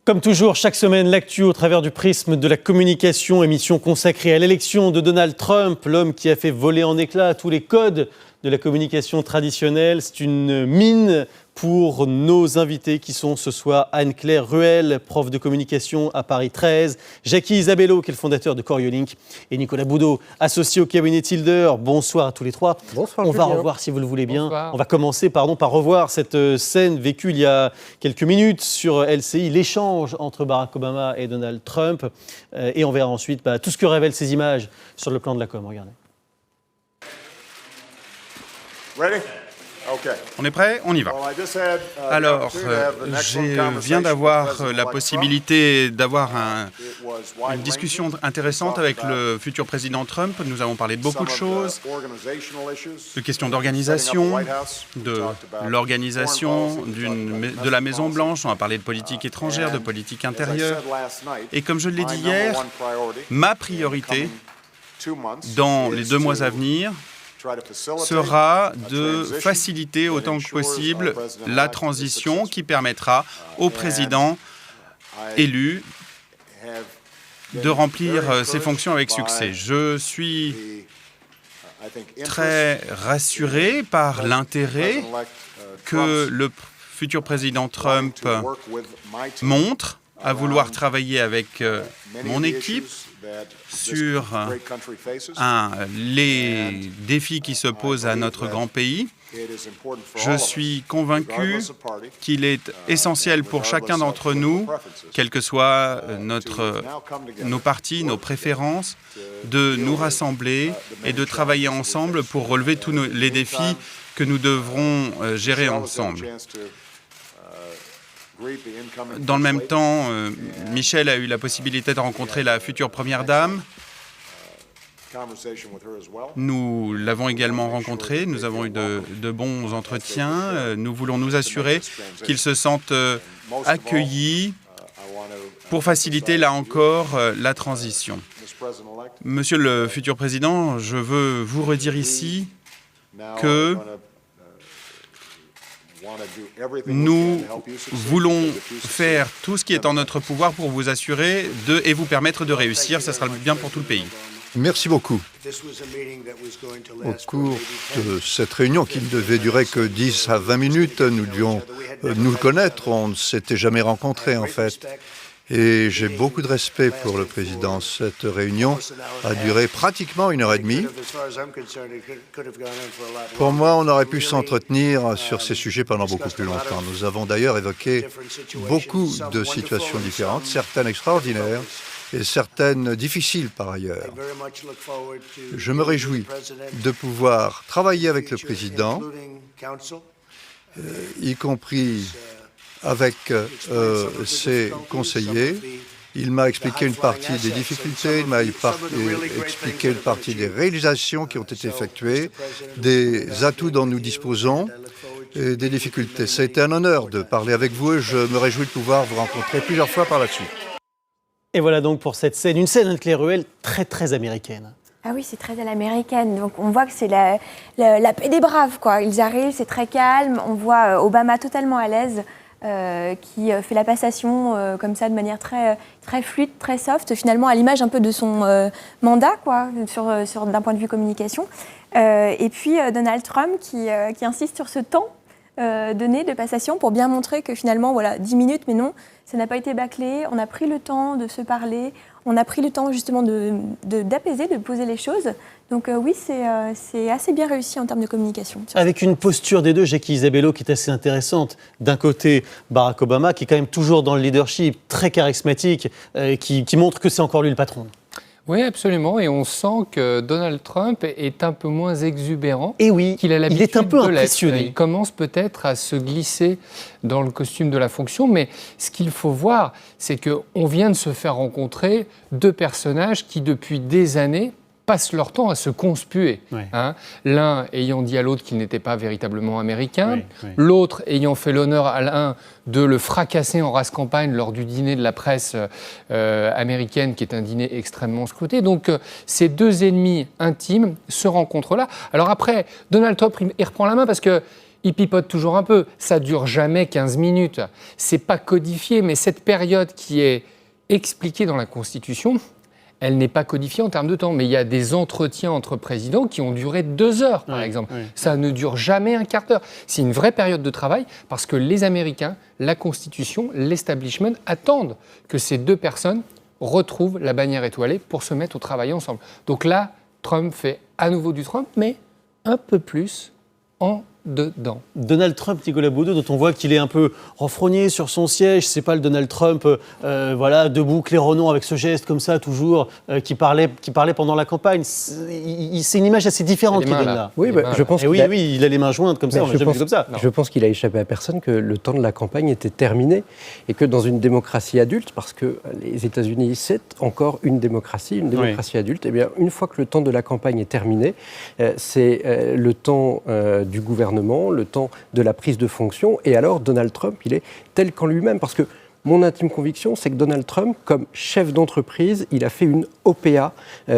Comme toujours, chaque semaine, l'actu au travers du prisme de la communication, émission consacrée à l'élection de Donald Trump, l'homme qui a fait voler en éclats tous les codes de la communication traditionnelle. C'est une mine pour nos invités qui sont ce soir Anne-Claire Ruel, prof de communication à Paris 13, Jackie Isabello, qui est le fondateur de Coriolink, et Nicolas Boudot, associé au cabinet Tilder. Bonsoir à tous les trois. Bonsoir. On va revoir, si vous le voulez bien. Bonsoir. On va commencer par revoir cette scène vécue il y a quelques minutes sur LCI, l'échange entre Barack Obama et Donald Trump. Et on verra ensuite tout ce que révèlent ces images sur le plan de la com. Regardez. Ready? Okay. On est prêt? On y va. Alors, je viens d'avoir la possibilité d'avoir une discussion intéressante avec le futur président Trump. Nous avons parlé de beaucoup de choses, de questions d'organisation, de l'organisation de la Maison-Blanche. On a parlé de politique étrangère, de politique intérieure. Et comme je l'ai dit hier, ma priorité dans les 2 mois à venir sera de faciliter autant que possible la transition qui permettra au président élu de remplir ses fonctions avec succès. Je suis très rassuré par l'intérêt que le futur président Trump montre à vouloir travailler avec mon équipe sur les défis qui se posent à notre grand pays. Je suis convaincu qu'il est essentiel pour chacun d'entre nous, quels que soient nos partis, nos préférences, de nous rassembler et de travailler ensemble pour relever tous les défis que nous devrons gérer ensemble. Dans le même temps, Michelle a eu la possibilité de rencontrer la future première dame. Nous l'avons également rencontrée. Nous avons eu de bons entretiens. Nous voulons nous assurer qu'ils se sentent accueillis pour faciliter, là encore, la transition. Monsieur le futur président, je veux vous redire ici que nous voulons faire tout ce qui est en notre pouvoir pour vous assurer et vous permettre de réussir. Ça sera bien pour tout le pays. Merci beaucoup. Au cours de cette réunion qui ne devait durer que 10 à 20 minutes, nous devions nous connaître. On ne s'était jamais rencontrés en fait. Et j'ai beaucoup de respect pour le président. Cette réunion a duré pratiquement 1h30. Pour moi, on aurait pu s'entretenir sur ces sujets pendant beaucoup plus longtemps. Nous avons d'ailleurs évoqué beaucoup de situations différentes, certaines extraordinaires et certaines difficiles par ailleurs. Je me réjouis de pouvoir travailler avec le président, y compris avec ses conseillers. Il m'a expliqué une partie des difficultés, il m'a expliqué une partie des réalisations qui ont été effectuées, des atouts dont nous disposons et des difficultés. Ça a été un honneur de parler avec vous et je me réjouis de pouvoir vous rencontrer plusieurs fois par la suite. Et voilà donc pour cette scène, une scène Anne-Claire Ruel très américaine. Ah oui, c'est très à l'américaine. Donc on voit que c'est la paix des braves, quoi. Ils arrivent, c'est très calme. On voit Obama totalement à l'aise, qui fait la passation comme ça de manière très fluide, très soft, finalement à l'image un peu de son mandat, quoi, d'un point de vue communication. Et puis Donald Trump qui insiste sur ce temps donné de passation pour bien montrer que finalement, voilà, 10 minutes, mais non, ça n'a pas été bâclé. On a pris le temps de se parler, on a pris le temps justement d'apaiser, de poser les choses. Donc oui, c'est assez bien réussi en termes de communication. Avec une posture des deux, Jackie Isabello, qui est assez intéressante. D'un côté, Barack Obama, qui est quand même toujours dans le leadership, très charismatique, qui montre que c'est encore lui le patron. Oui, absolument. Et on sent que Donald Trump est un peu moins exubérant et oui, qu'il a l'habitude il est un peu de l'être. impressionné. Il commence peut-être à se glisser dans le costume de la fonction, mais ce qu'il faut voir, c'est qu'on vient de se faire rencontrer 2 personnages qui, depuis des années, passent leur temps à se conspuer. Oui. L'un ayant dit à l'autre qu'il n'était pas véritablement américain, oui. L'autre ayant fait l'honneur à l'un de le fracasser en race campagne lors du dîner de la presse américaine, qui est un dîner extrêmement scruté. Donc ces 2 ennemis intimes se rencontrent là. Alors après, Donald Trump, il reprend la main parce que il pipote toujours un peu. Ça dure jamais 15 minutes. C'est pas codifié, mais cette période qui est expliquée dans la Constitution, elle n'est pas codifiée en termes de temps. Mais il y a des entretiens entre présidents qui ont duré 2 heures, par exemple. Oui. Ça ne dure jamais un quart d'heure. C'est une vraie période de travail parce que les Américains, la Constitution, l'establishment attendent que ces 2 personnes retrouvent la bannière étoilée pour se mettre au travail ensemble. Donc là, Trump fait à nouveau du Trump, mais un peu plus en dedans. Donald Trump, Nicolas Baudot, dont on voit qu'il est un peu renfrogné sur son siège, c'est pas le Donald Trump debout, claironnant avec ce geste comme ça toujours, qui parlait pendant la campagne. C'est une image assez différente qu'il donne là. Oui, je pense il a les mains jointes comme ça, on l'a jamais vu comme ça. Je pense qu'il a échappé à personne que le temps de la campagne était terminé et que dans une démocratie adulte, parce que les États-Unis, c'est encore une démocratie adulte, et bien une fois que le temps de la campagne est terminé, c'est le temps du gouvernement, le temps de la prise de fonction. Et alors, Donald Trump, il est tel qu'en lui-même. Parce que mon intime conviction, c'est que Donald Trump, comme chef d'entreprise, il a fait une OPA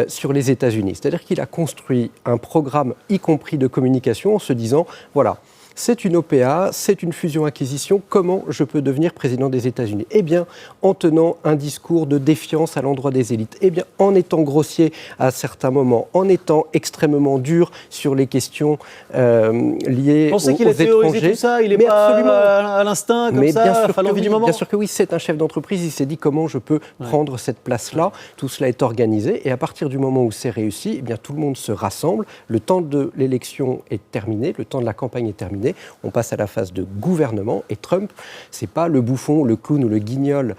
sur les États-Unis. C'est-à-dire qu'il a construit un programme, y compris de communication, en se disant, voilà, c'est une OPA, c'est une fusion-acquisition, comment je peux devenir président des États-Unis ? Eh bien, en tenant un discours de défiance à l'endroit des élites, eh bien, en étant grossier à certains moments, en étant extrêmement dur sur les questions liées aux étrangers. Vous pensez qu'il a théorisé tout ça ? Il n'est pas à l'instinct, comme ça, à l'envie du moment ? Bien sûr que oui, c'est un chef d'entreprise, il s'est dit comment je peux prendre cette place-là, tout cela est organisé, et à partir du moment où c'est réussi, eh bien, tout le monde se rassemble, le temps de l'élection est terminé, le temps de la campagne est terminé, on passe à la phase de gouvernement et Trump, c'est pas le bouffon, le clown ou le guignol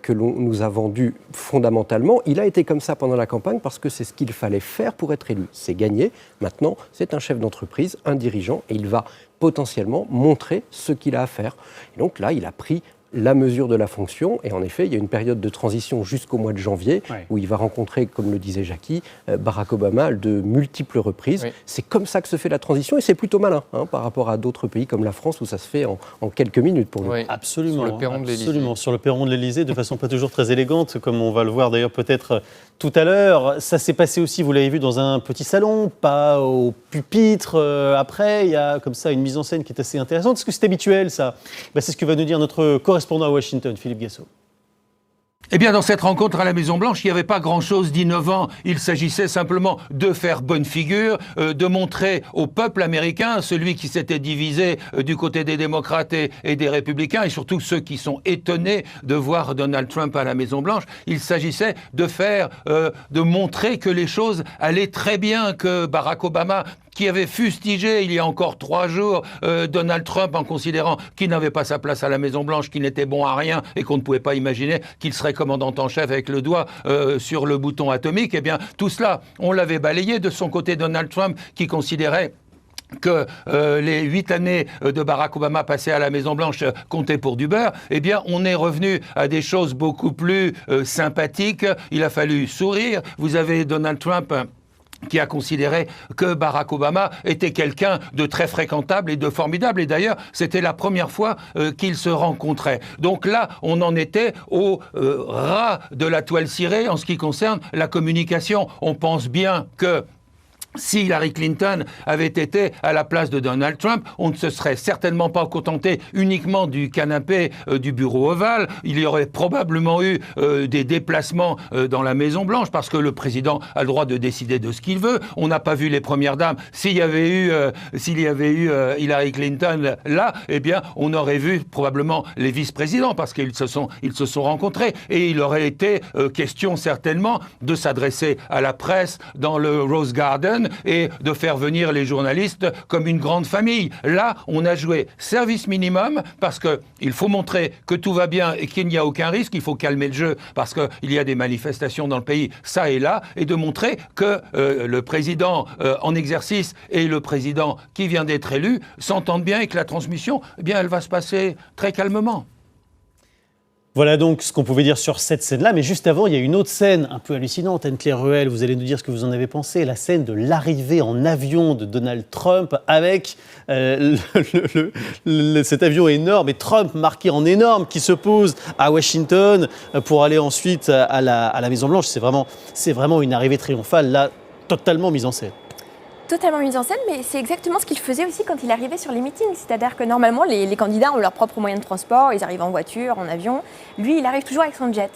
que l'on nous a vendu fondamentalement. Il a été comme ça pendant la campagne parce que c'est ce qu'il fallait faire pour être élu. C'est gagné. Maintenant, c'est un chef d'entreprise, un dirigeant et il va potentiellement montrer ce qu'il a à faire. Et donc là, il a pris la mesure de la fonction. Et en effet, il y a une période de transition jusqu'au mois de janvier où il va rencontrer, comme le disait Jackie, Barack Obama de multiples reprises. Oui. C'est comme ça que se fait la transition et c'est plutôt malin par rapport à d'autres pays comme la France où ça se fait en quelques minutes pour nous. Oui, absolument. Sur le perron de l'Élysée. Sur le perron de l'Élysée, de façon pas toujours très élégante, comme on va le voir d'ailleurs peut-être tout à l'heure. Ça s'est passé aussi, vous l'avez vu, dans un petit salon, pas au pupitre. Après, il y a comme ça une mise en scène qui est assez intéressante. Est-ce que c'est habituel, ça ? C'est ce que va nous dire notre correspondant à Washington, Philippe Gassot. Eh bien, dans cette rencontre à la Maison-Blanche, il n'y avait pas grand-chose d'innovant. Il s'agissait simplement de faire bonne figure, de montrer au peuple américain, celui qui s'était divisé du côté des démocrates et des républicains, et surtout ceux qui sont étonnés de voir Donald Trump à la Maison-Blanche, il s'agissait de montrer que les choses allaient très bien, que Barack Obama, qui avait fustigé il y a encore 3 jours Donald Trump en considérant qu'il n'avait pas sa place à la Maison-Blanche, qu'il n'était bon à rien et qu'on ne pouvait pas imaginer qu'il serait commandant en chef avec le doigt sur le bouton atomique. Eh bien, tout cela, on l'avait balayé. De son côté, Donald Trump, qui considérait que les 8 années de Barack Obama passées à la Maison-Blanche comptaient pour du beurre, eh bien, on est revenu à des choses beaucoup plus sympathiques. Il a fallu sourire. Vous avez Donald Trump qui a considéré que Barack Obama était quelqu'un de très fréquentable et de formidable. Et d'ailleurs, c'était la première fois qu'ils se rencontraient. Donc là, on en était au ras de la toile cirée en ce qui concerne la communication. On pense bien que si Hillary Clinton avait été à la place de Donald Trump, on ne se serait certainement pas contenté uniquement du canapé du bureau ovale. Il y aurait probablement eu des déplacements dans la Maison-Blanche parce que le président a le droit de décider de ce qu'il veut. On n'a pas vu les premières dames. S'il y avait eu Hillary Clinton là, eh bien, on aurait vu probablement les vice-présidents parce qu'ils se sont rencontrés. Et il aurait été question certainement de s'adresser à la presse dans le Rose Garden et de faire venir les journalistes comme une grande famille. Là, on a joué service minimum parce qu'il faut montrer que tout va bien et qu'il n'y a aucun risque. Il faut calmer le jeu parce qu'il y a des manifestations dans le pays, ça et là, et de montrer que le président en exercice et le président qui vient d'être élu s'entendent bien et que la transmission, eh bien, elle va se passer très calmement. Voilà donc ce qu'on pouvait dire sur cette scène-là. Mais juste avant, il y a une autre scène un peu hallucinante. Anne-Claire Ruel, vous allez nous dire ce que vous en avez pensé. La scène de l'arrivée en avion de Donald Trump avec cet avion énorme et Trump marqué en énorme qui se pose à Washington pour aller ensuite à la Maison-Blanche. C'est vraiment une arrivée triomphale, là, totalement mise en scène. totalement mise en scène, mais c'est exactement ce qu'il faisait aussi quand il arrivait sur les meetings. C'est-à-dire que normalement, les candidats ont leur propre moyen de transport, ils arrivent en voiture, en avion. Lui, il arrive toujours avec son jet.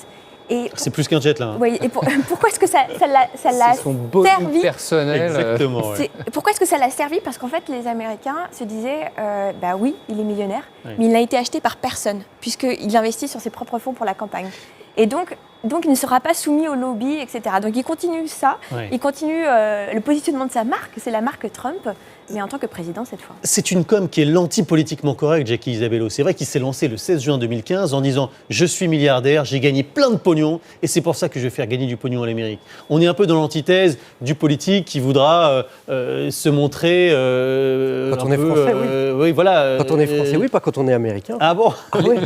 C'est plus qu'un jet, là. Hein. Oui, et pourquoi est-ce que ça l'a son Boeing servi personnel. Exactement. Ouais. Pourquoi est-ce que ça l'a servi? Parce qu'en fait, les Américains se disaient, bah oui, il est millionnaire, mais il n'a été acheté par personne, puisqu'il investit sur ses propres fonds pour la campagne. Et donc il ne sera pas soumis au lobby, etc. Donc il continue ça, il continue le positionnement de sa marque, c'est la marque Trump, mais en tant que président cette fois. C'est une com qui est l'anti-politiquement correcte, Jackie Isabello. C'est vrai qu'il s'est lancé le 16 juin 2015 en disant « Je suis milliardaire, j'ai gagné plein de pognon et c'est pour ça que je vais faire gagner du pognon à l'Amérique ». On est un peu dans l'antithèse du politique qui voudra se montrer quand on est français, oui, voilà. Quand on est français, oui, pas quand on est américain. Ah bon?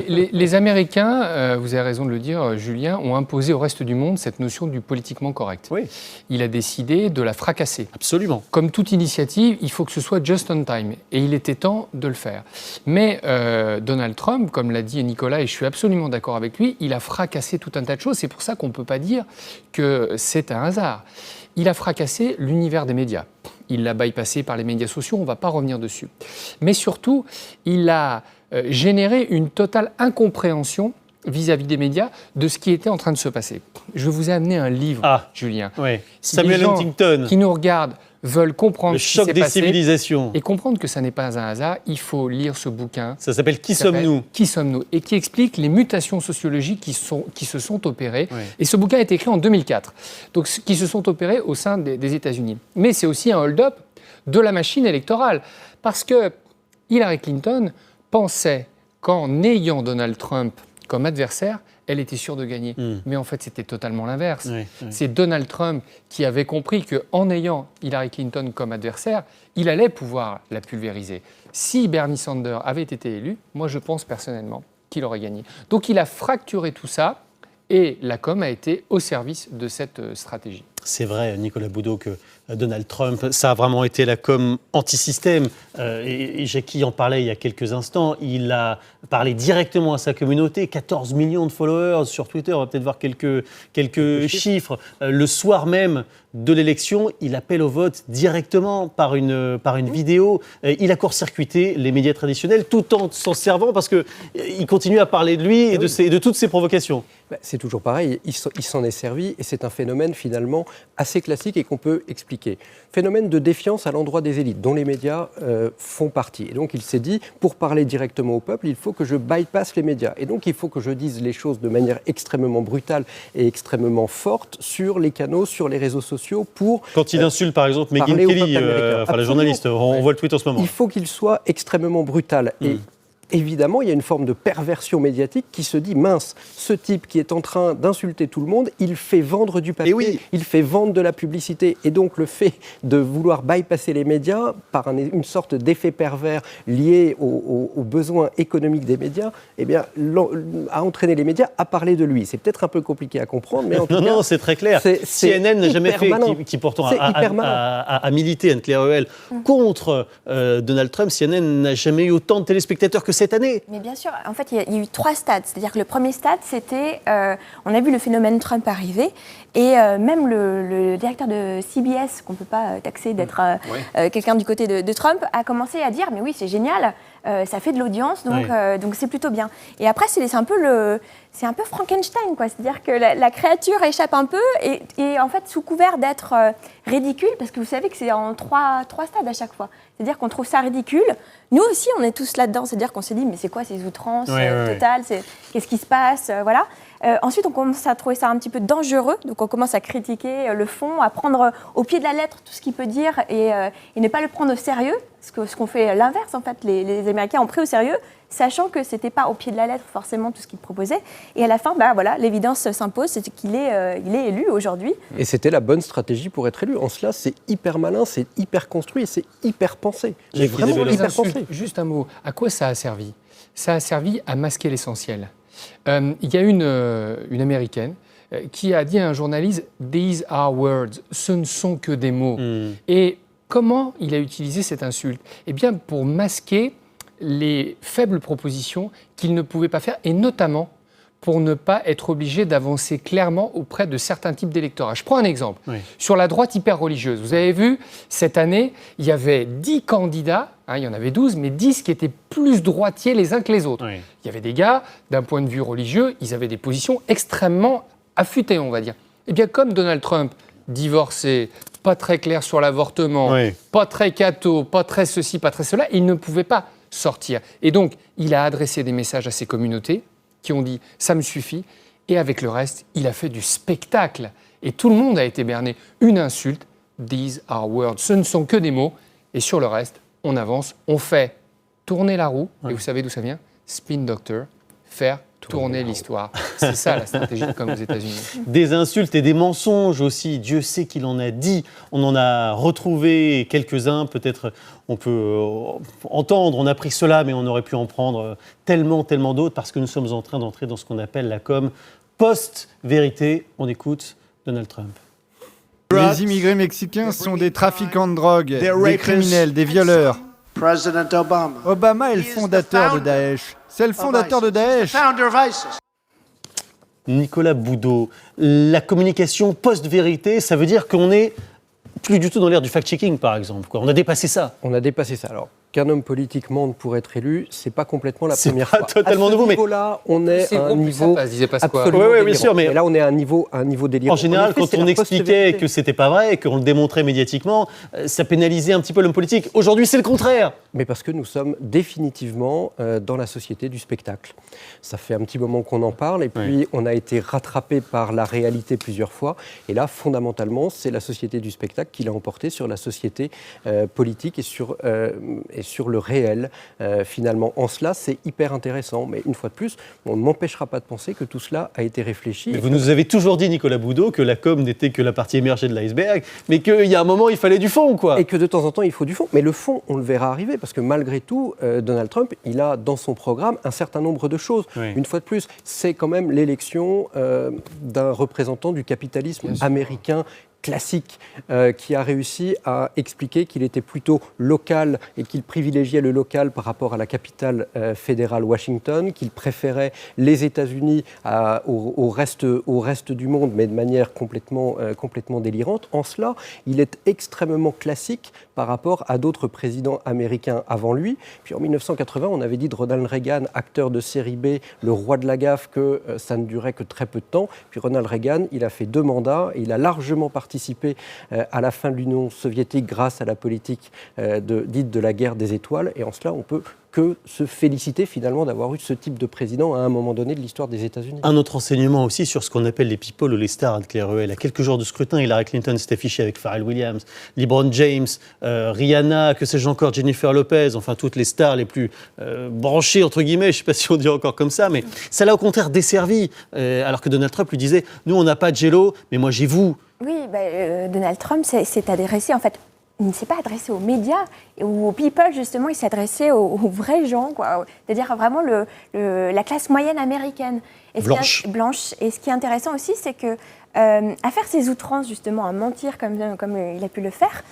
Les Américains, vous avez raison de le dire, Julien, ont imposé au reste du monde cette notion du politiquement correct. Oui. Il a décidé de la fracasser. Absolument. Comme toute initiative, il faut que ce soit just on time. Et il était temps de le faire. Mais Donald Trump, comme l'a dit Nicolas, et je suis absolument d'accord avec lui, il a fracassé tout un tas de choses. C'est pour ça qu'on ne peut pas dire que c'est un hasard. Il a fracassé l'univers des médias. Il l'a bypassé par les médias sociaux, on ne va pas revenir dessus. Mais surtout, il a généré une totale incompréhension vis-à-vis des médias de ce qui était en train de se passer. Je vous ai amené un livre, Julien. Oui. Si Samuel les gens Huntington. qui nous regardent veulent comprendre Le ce qui choc s'est des passé civilisations. et comprendre que ça n'est pas un hasard, il faut lire ce bouquin. Ça s'appelle « Qui sommes-nous » Qui sommes-nous? Et qui explique les mutations sociologiques qui se sont opérées. Et ce bouquin a été écrit en 2004, donc qui se sont opérées au sein des États-Unis. Mais c'est aussi un hold-up de la machine électorale, parce que Hillary Clinton pensait qu'en ayant Donald Trump comme adversaire, elle était sûre de gagner. Mais en fait, c'était totalement l'inverse. C'est Donald Trump qui avait compris qu'en ayant Hillary Clinton comme adversaire, il allait pouvoir la pulvériser. Si Bernie Sanders avait été élu, moi je pense personnellement qu'il aurait gagné. Donc il a fracturé tout ça et la com a été au service de cette stratégie. C'est vrai, Nicolas Boudot, que Donald Trump, ça a vraiment été la com anti-système. Et Jackie en parlait il y a quelques instants. Il a parlé directement à sa communauté. 14 millions de followers sur Twitter. On va peut-être voir quelques chiffres. Le soir même de l'élection, il appelle au vote directement par une vidéo. Il a court-circuité les médias traditionnels tout en s'en servant parce qu'il continue à parler de lui et de toutes ses provocations. C'est toujours pareil, il s'en est servi et c'est un phénomène finalement assez classique et qu'on peut expliquer. Phénomène de défiance à l'endroit des élites dont les médias font partie. Et donc il s'est dit, pour parler directement au peuple, il faut que je bypasse les médias. Et donc il faut que je dise les choses de manière extrêmement brutale et extrêmement forte sur les canaux, sur les réseaux sociaux pour... Quand il insulte par exemple Megyn Kelly, la journaliste, on voit le tweet en ce moment. Il faut qu'il soit extrêmement brutal. Et évidemment, il y a une forme de perversion médiatique qui se dit, mince, ce type qui est en train d'insulter tout le monde, il fait vendre du papier, il fait vendre de la publicité. Et donc, le fait de vouloir bypasser les médias par une sorte d'effet pervers lié aux besoins économiques des médias, eh bien, a entraîné les médias à parler de lui. C'est peut-être un peu compliqué à comprendre, mais en tout cas... Non, c'est très clair. CNN n'a jamais fait, qui pourtant a milité, Anne-Claire Ruel, contre Donald Trump. CNN n'a jamais eu autant de téléspectateurs que cette année. Mais bien sûr, en fait, il y a eu 3 stades. C'est-à-dire que le premier stade, c'était, on a vu le phénomène Trump arriver, et même le directeur de CBS, qu'on ne peut pas taxer d'être quelqu'un du côté de Trump, a commencé à dire, mais oui, c'est génial, ça fait de l'audience, donc c'est plutôt bien. Et après, c'est un peu Frankenstein, quoi. C'est-à-dire que la créature échappe un peu, et en fait, sous couvert d'être ridicule, parce que vous savez que c'est en 3 stades à chaque fois. C'est-à-dire qu'on trouve ça ridicule. Nous aussi, on est tous là-dedans. C'est-à-dire qu'on s'est dit, mais c'est quoi ces outrances totales, qu'est-ce qui se passe, voilà. Ensuite, on commence à trouver ça un petit peu dangereux. Donc, on commence à critiquer le fond, à prendre au pied de la lettre tout ce qu'il peut dire et ne pas le prendre au sérieux. Ce qu'on fait l'inverse, en fait. Les Américains ont pris au sérieux, sachant que ce n'était pas au pied de la lettre forcément tout ce qu'il proposait. Et à la fin, l'évidence s'impose, c'est qu'il est élu aujourd'hui. Et c'était la bonne stratégie pour être élu. En cela, c'est hyper malin, c'est hyper construit, c'est hyper pensé. J'ai vraiment hyper pensé. Juste un mot, à quoi ça a servi? Ça a servi à masquer l'essentiel. Il y a une Américaine qui a dit à un journaliste « These are words », ce ne sont que des mots. Et comment il a utilisé cette insulte? Eh bien, pour masquer les faibles propositions qu'il ne pouvait pas faire, et notamment pour ne pas être obligé d'avancer clairement auprès de certains types d'électorats. Je prends un exemple. Oui. Sur la droite hyper-religieuse, vous avez vu, cette année, il y avait 10 candidats, il y en avait 12, mais 10 qui étaient plus droitiers les uns que les autres. Oui. Il y avait des gars, d'un point de vue religieux, ils avaient des positions extrêmement affûtées, on va dire. Eh bien, comme Donald Trump, divorcé, pas très clair sur l'avortement, Oui. pas très catho, pas très ceci, pas très cela, il ne pouvait pas sortir. Et donc, il a adressé des messages à ses communautés qui ont dit « ça me suffit ». Et avec le reste, il a fait du spectacle. Et tout le monde a été berné. Une insulte, « these are words ». Ce ne sont que des mots. Et sur le reste, on avance, on fait tourner la roue. Et vous savez d'où ça vient ? Spin doctor, faire tourner l'histoire. C'est ça la stratégie comme aux États-Unis. Des insultes et des mensonges aussi. Dieu sait qu'il en a dit. On en a retrouvé quelques-uns. Peut-être on peut entendre, on a pris cela, mais on aurait pu en prendre tellement d'autres parce que nous sommes en train d'entrer dans ce qu'on appelle la com post-vérité. On écoute Donald Trump. Les immigrés mexicains sont des trafiquants de drogue, des criminels, des violeurs. Obama est le fondateur de Daesh. C'est le fondateur de Daesh. Nicolas Boudot, la communication post-vérité, ça veut dire qu'on n'est plus du tout dans l'ère du fact-checking, par exemple. On a dépassé ça. On a dépassé ça. Alors, qu'un homme politique mente pour être élu, c'est pas complètement la première fois. C'est pas totalement nouveau, mais... À ce niveau-là, on est à un niveau absolument oui, bien délirant. sûr, mais là, on est à un niveau délirant. En général, quand on expliquait que c'était pas vrai, qu'on le démontrait médiatiquement, ça pénalisait un petit peu l'homme politique. Aujourd'hui, c'est le contraire. Mais parce que nous sommes définitivement dans la société du spectacle. Ça fait un petit moment qu'on en parle, et puis on a été rattrapé par la réalité plusieurs fois. Et là, fondamentalement, c'est la société du spectacle qui l'a emporté sur la société politique et sur le réel, finalement. En cela, c'est hyper intéressant. Mais une fois de plus, on ne m'empêchera pas de penser que tout cela a été réfléchi. Mais vous nous avez toujours dit, Nicolas Boudot, que la com n'était que la partie émergée de l'iceberg, mais qu'il y a un moment, il fallait du fond, quoi. Et que de temps en temps, il faut du fond. Mais le fond, on le verra arriver, parce que malgré tout, Donald Trump, il a dans son programme un certain nombre de choses. Oui. Une fois de plus, c'est quand même l'élection d'un représentant du capitalisme américain classique, qui a réussi à expliquer qu'il était plutôt local et qu'il privilégiait le local par rapport à la capitale fédérale Washington, qu'il préférait les États-Unis au reste du monde, mais de manière complètement délirante. En cela, il est extrêmement classique par rapport à d'autres présidents américains avant lui. Puis en 1980, on avait dit de Ronald Reagan, acteur de série B, le roi de la gaffe, que ça ne durait que très peu de temps. Puis Ronald Reagan, il a fait 2 mandats et il a largement participé à la fin de l'Union soviétique grâce à la politique dite de la guerre des étoiles. Et en cela, on peut que se féliciter finalement d'avoir eu ce type de président à un moment donné de l'histoire des États-Unis. Un autre enseignement aussi sur ce qu'on appelle les people ou les stars, Anne-Claire Ruel. À quelques jours de scrutin, Hillary Clinton s'est affichée avec Pharrell Williams, LeBron James, Rihanna, que sais-je encore, Jennifer Lopez, enfin toutes les stars les plus branchées, entre guillemets, je ne sais pas si on dit encore comme ça, mais ça l'a au contraire desservi, alors que Donald Trump lui disait « Nous, on n'a pas de J-Lo, mais moi j'ai vous ». Oui, Donald Trump s'est adressé, en fait, il ne s'est pas adressé aux médias ou aux people, justement, il s'est adressé aux vrais gens, quoi. C'est-à-dire vraiment la classe moyenne américaine. Et blanche. Et ce qui est intéressant aussi, c'est que à faire ses outrances, justement, à mentir comme il a pu le faire,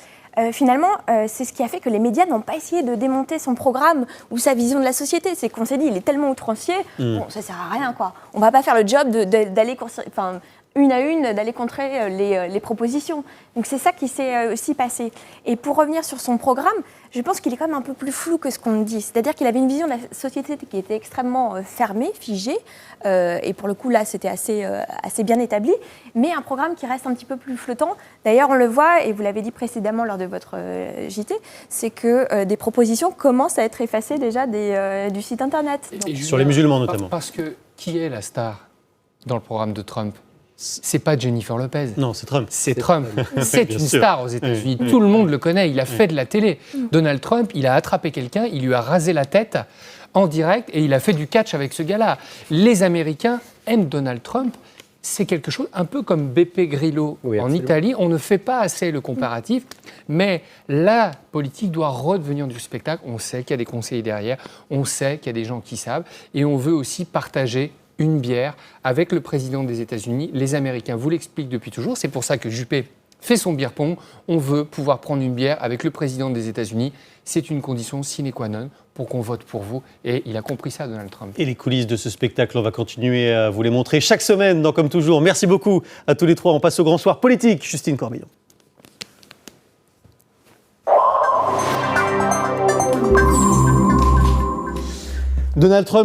finalement, c'est ce qui a fait que les médias n'ont pas essayé de démonter son programme ou sa vision de la société. C'est qu'on s'est dit, il est tellement outrancier, bon, ça ne sert à rien, quoi. On ne va pas faire le job d'aller... une à une, d'aller contrer les propositions. Donc c'est ça qui s'est aussi passé. Et pour revenir sur son programme, je pense qu'il est quand même un peu plus flou que ce qu'on dit. C'est-à-dire qu'il avait une vision de la société qui était extrêmement fermée, figée, et pour le coup là c'était assez bien établi, mais un programme qui reste un petit peu plus flottant. D'ailleurs on le voit, et vous l'avez dit précédemment lors de votre JT, c'est que des propositions commencent à être effacées déjà du site internet. Donc, sur les musulmans notamment. Parce que qui est la star dans le programme de Trump ? C'est pas Jennifer Lopez. Non, c'est Trump. C'est Trump. C'est une star aux États-Unis. Tout le monde le connaît. Il a fait de la télé. Donald Trump, il a attrapé quelqu'un, il lui a rasé la tête en direct et il a fait du catch avec ce gars-là. Les Américains aiment Donald Trump. C'est quelque chose un peu comme Beppe Grillo en Italie. On ne fait pas assez le comparatif, mais la politique doit redevenir du spectacle. On sait qu'il y a des conseillers derrière, on sait qu'il y a des gens qui savent, et on veut aussi partager une bière avec le président des États-Unis. Les Américains vous l'expliquent depuis toujours. C'est pour ça que Juppé fait son beer pong. On veut pouvoir prendre une bière avec le président des États-Unis. C'est une condition sine qua non pour qu'on vote pour vous. Et il a compris ça, Donald Trump. Et les coulisses de ce spectacle, on va continuer à vous les montrer chaque semaine dans Comme toujours. Merci beaucoup à tous les trois. On passe au grand soir politique. Justine Corbillon. Donald Trump